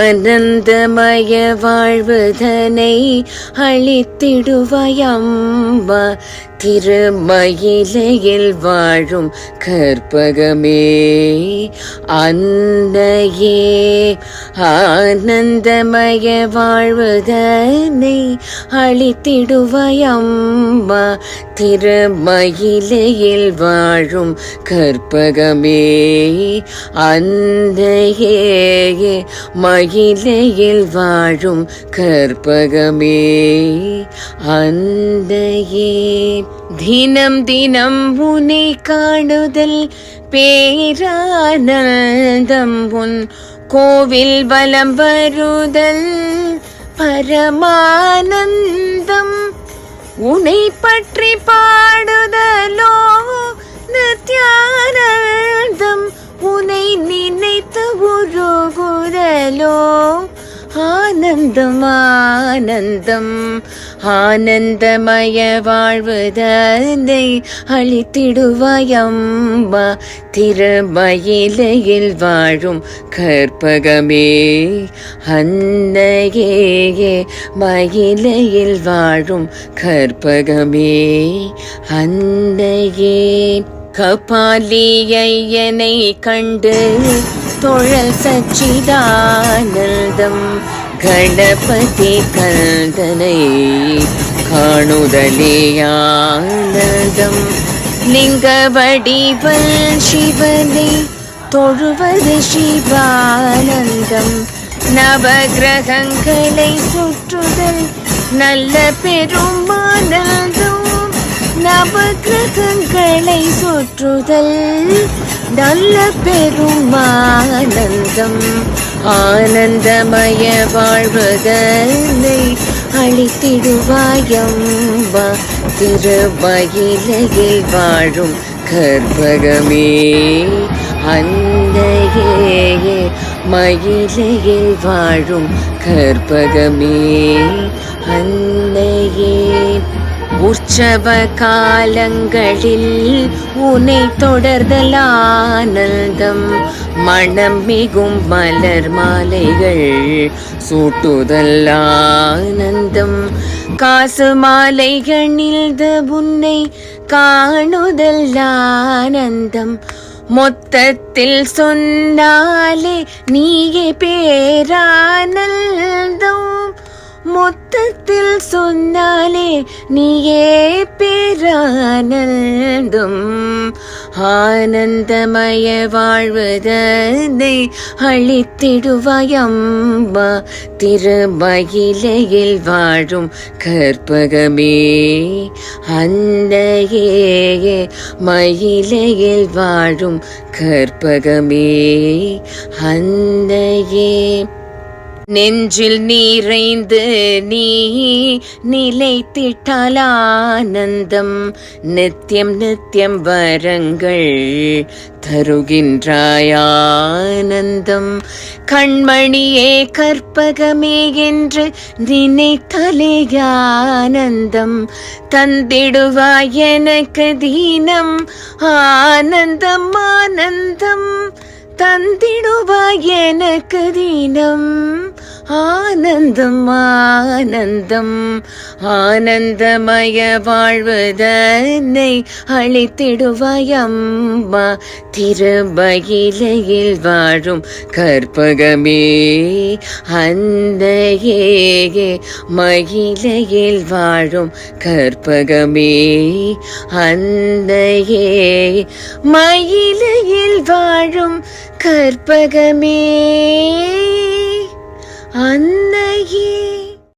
ஆனந்தமய வாழ்வுதனை அளித்திடுவயம்பா திருமயிலையில் வாழும் கற்பகமே அன்னையே. ஆனந்தமய வாழ்வுதனை அளித்திடுவயம்பா திருமயிலையில் வாழும் கற்பகமே அன்னையே. மயிலையில் வாழும் கற்பகமே அன்னையே. தினம் தினம் உன்னை காணுதல் பேரானந்தம் உன் கோவில் வலம் வருதல் பரமானந்தம் உன்னை பற்றி பாடுதலோ நித்யானந்தம் உன்னை நினைத்து உருகுதலோ ஆனந்தம் ஆனந்தம். ஆனந்தமய வாழ்வுதனை அளித்திடுவயம்பா திருமயிலையில் வாழும் கற்பகமே அன்னையே. மயிலையில் வாழும் கற்பகமே அன்னையே. கபாலியனை கண்டு தொழல் சச்சிதானந்தம் கணபதி கந்தனை காணுதலே ஆனந்தம். லிங்க வடிவல் சிவனை தொழுவது சிவானந்தம். நவகிரகங்களை சுற்றுதல் நல்ல பெருமானந்தம். நவகிரகங்களை சுற்றுதல் நல்ல பெருமானந்தம். ஆனந்தமய வாழ்வுதனை அளித்திடுவாயம்பா திருமயிலையில் வாழும் கற்பகமே அன்னையே. மயிலையில் வாழும் கற்பகமே அன்னையே. உற்சவ காலங்களில் உன்னை தொடர்தலானந்தம் மணம் மிகும் மலர் மாலைகள் சூட்டுதல் ஆனந்தம். காசு மாலைகளில் உன்னை காணுதல் ஆனந்தம். மொத்தத்தில் சொன்னாலே நீயே பேரானந்தம். மொத்தத்தில் சொன்னாலே நீயே பேரானந்தம். ஆனந்தமய வாழ்வுதனை அளித்திடுவயம்பா திருமயிலையில் வாழும் கற்பகமே அன்னையே. மயிலையில் வாழும் கற்பகமே அன்னையே. நெஞ்சில் நீரைந்து நீ நிலைத்திட்டால் ஆனந்தம் நித்தியம் நித்தியம் வரங்கள் தருகின்றாய் ஆனந்தம். கண்மணியே கற்பகமே என்று நினைத்தலே ஆனந்தம் தந்திடுவாய் எனக்கு தீனம் ஆனந்தம் ஆனந்தம் தந்திடுவாய் எனக்கு தீனம் ஆனந்தம் ஆனந்தம். ஆனந்தமய வாழ்வுதனை அளித்திடுவயம்பா திருமயிலையில் வாழும் கற்பகமே அன்னையே. மயிலையில் வாழும் கற்பகமே அன்னையே. மயிலையில் வாழும் கற்பகமே அன்னையே.